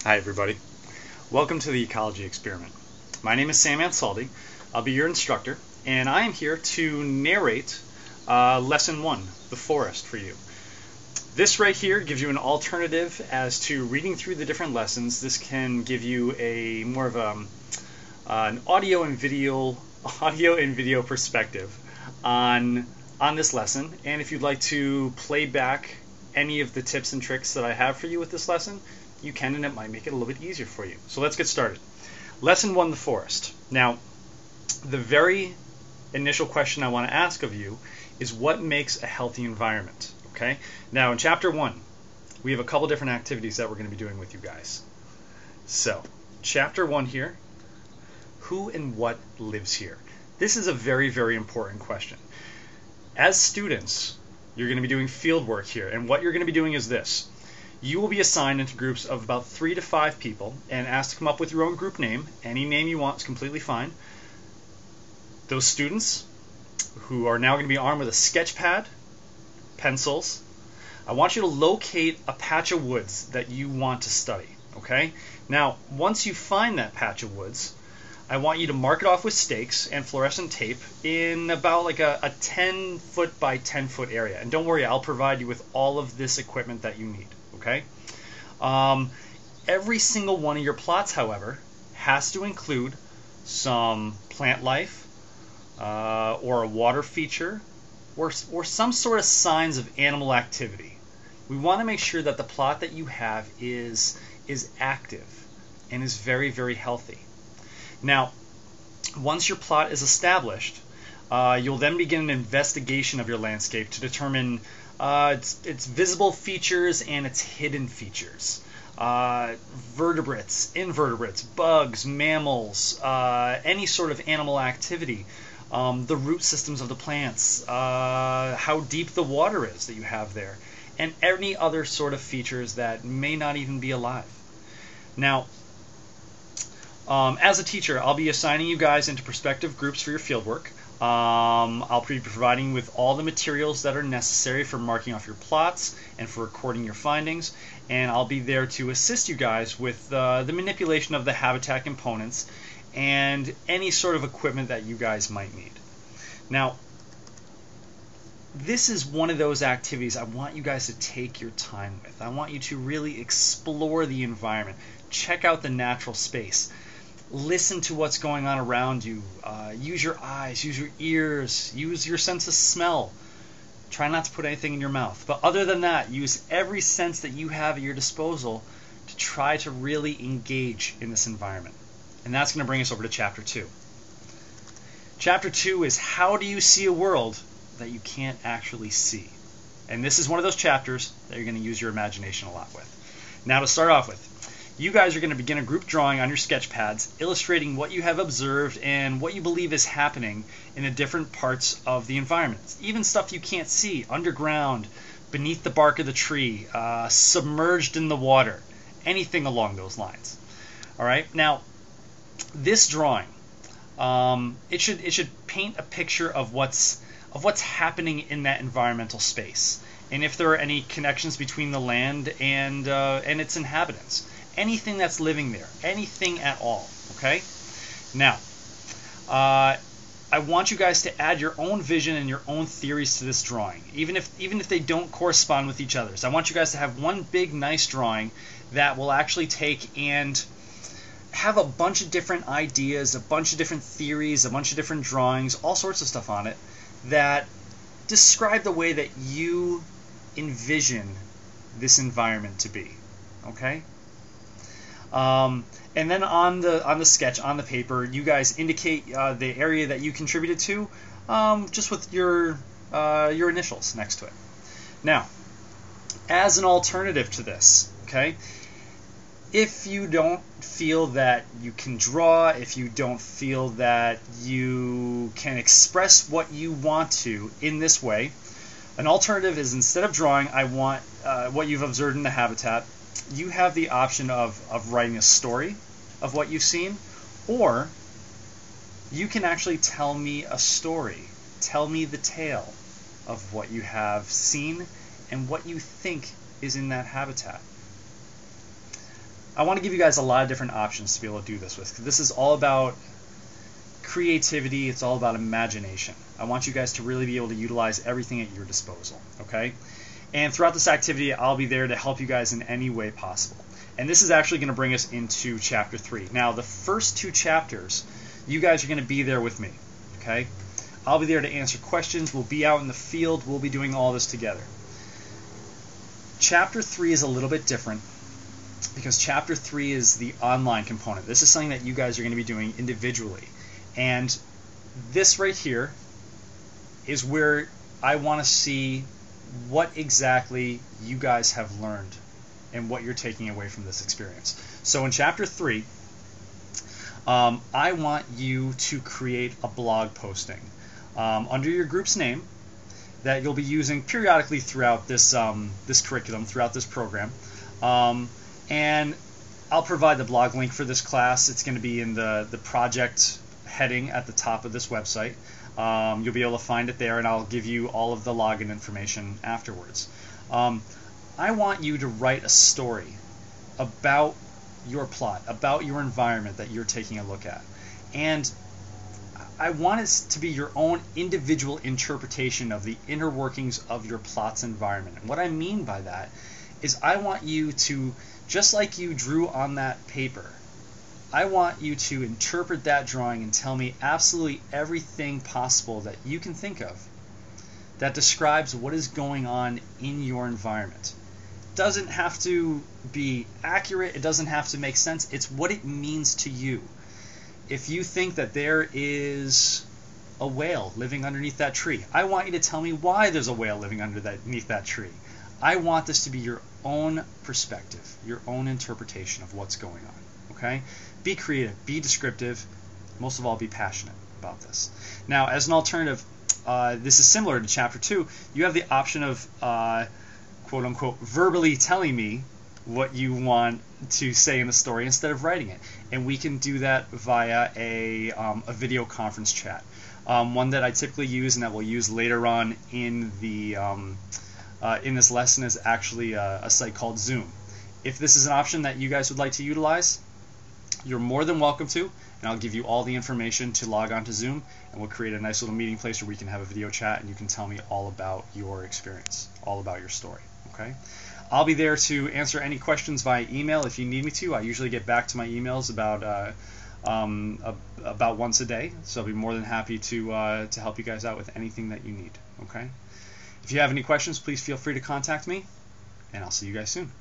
Hi everybody. Welcome to the Ecology Experiment. My name is Sam Ansaldi. I'll be your instructor, and I am here to narrate Lesson 1, The Forest, for you. This right here gives you an alternative as to reading through the different lessons. This can give you a more of an audio and video perspective on this lesson. And if you'd like to play back any of the tips and tricks that I have for you with this lesson, you can, and it might make it a little bit easier for you. So let's get started. Lesson 1, The Forest. Now, the very initial question I want to ask of you is what makes a healthy environment? Okay? Now, in Chapter 1, we have a couple different activities that we're going to be doing with you guys. So, Chapter 1 here, who and what lives here? This is a very, very important question. As students, you're going to be doing field work here, and what you're going to be doing is this. You will be assigned into groups of about 3 to 5 people and asked to come up with your own group name. Any name you want is completely fine. Those students who are now going to be armed with a sketch pad, pencils, I want you to locate a patch of woods that you want to study. Okay? Now, once you find that patch of woods, I want you to mark it off with stakes and fluorescent tape in about like a 10 foot by 10 foot area. And don't worry, I'll provide you with all of this equipment that you need. Okay? Every single one of your plots, however, has to include some plant life or a water feature or some sort of signs of animal activity. We want to make sure that the plot that you have is active and is very, very healthy. Now, once your plot is established, you'll then begin an investigation of your landscape to determine its visible features and its hidden features. Vertebrates, invertebrates, bugs, mammals, any sort of animal activity, the root systems of the plants, how deep the water is that you have there, and any other sort of features that may not even be alive. Now, as a teacher, I'll be assigning you guys into prospective groups for your fieldwork. I'll be providing with all the materials that are necessary for marking off your plots and for recording your findings, and I'll be there to assist you guys with the manipulation of the habitat components and any sort of equipment that you guys might need. Now, this is one of those activities I want you guys to take your time with. I want you to really explore the environment, check out the natural space. Listen to what's going on around you. Use your eyes, use your ears, use your sense of smell. Try not to put anything in your mouth. But other than that, use every sense that you have at your disposal to try to really engage in this environment. And that's going to bring us over to Chapter 2. Chapter 2 is how do you see a world that you can't actually see? And this is one of those chapters that you're going to use your imagination a lot with. Now, to start off with, you guys are going to begin a group drawing on your sketch pads, illustrating what you have observed and what you believe is happening in the different parts of the environment. Even stuff you can't see, underground, beneath the bark of the tree, submerged in the water, anything along those lines. All right. Now, this drawing, it should paint a picture of what's happening in that environmental space, and if there are any connections between the land and its inhabitants. Anything that's living there, anything at all, okay? Now, I want you guys to add your own vision and your own theories to this drawing, even if they don't correspond with each other's. I want you guys to have one big, nice drawing that will actually take and have a bunch of different ideas, a bunch of different theories, a bunch of different drawings, all sorts of stuff on it that describe the way that you envision this environment to be, okay? And then on the sketch, on the paper, you guys indicate the area that you contributed to, just with your initials next to it. Now, as an alternative to this, okay, if you don't feel that you can draw, if you don't feel that you can express what you want to in this way, an alternative is instead of drawing, I want what you've observed in the habitat. You have the option of writing a story of what you've seen, or you can actually tell me a story. Tell me the tale of what you have seen and what you think is in that habitat. I want to give you guys a lot of different options to be able to do this with. 'Cause this is all about creativity. It's all about imagination. I want you guys to really be able to utilize everything at your disposal. Okay? And throughout this activity, I'll be there to help you guys in any way possible. And this is actually going to bring us into Chapter 3. Now, the first 2 chapters, you guys are going to be there with me. Okay? I'll be there to answer questions. We'll be out in the field. We'll be doing all this together. Chapter 3 is a little bit different because Chapter 3 is the online component. This is something that you guys are going to be doing individually. And this right here is where I want to see what exactly you guys have learned and what you're taking away from this experience. So in Chapter 3, I want you to create a blog posting under your group's name that you'll be using periodically throughout this this curriculum, throughout this program. And I'll provide the blog link for this class. It's going to be in the project heading at the top of this website. You'll be able to find it there, and I'll give you all of the login information afterwards. I want you to write a story about your plot, about your environment that you're taking a look at. And I want it to be your own individual interpretation of the inner workings of your plot's environment. And what I mean by that is I want you to, just like you drew on that paper, I want you to interpret that drawing and tell me absolutely everything possible that you can think of that describes what is going on in your environment. It doesn't have to be accurate. It doesn't have to make sense. It's what it means to you. If you think that there is a whale living underneath that tree, I want you to tell me why there's a whale living underneath that tree. I want this to be your own perspective, your own interpretation of what's going on. Okay? Be creative, be descriptive, most of all, be passionate about this. Now, as an alternative, this is similar to Chapter 2. You have the option of, quote-unquote, verbally telling me what you want to say in the story instead of writing it. And we can do that via a video conference chat. One that I typically use and that we'll use later on in the in this lesson is actually a site called Zoom. If this is an option that you guys would like to utilize, you're more than welcome to, and I'll give you all the information to log on to Zoom, and we'll create a nice little meeting place where we can have a video chat and you can tell me all about your experience, all about your story. Okay? I'll be there to answer any questions via email if you need me to. I usually get back to my emails about once a day, so I'll be more than happy to help you guys out with anything that you need. Okay? If you have any questions, please feel free to contact me, and I'll see you guys soon.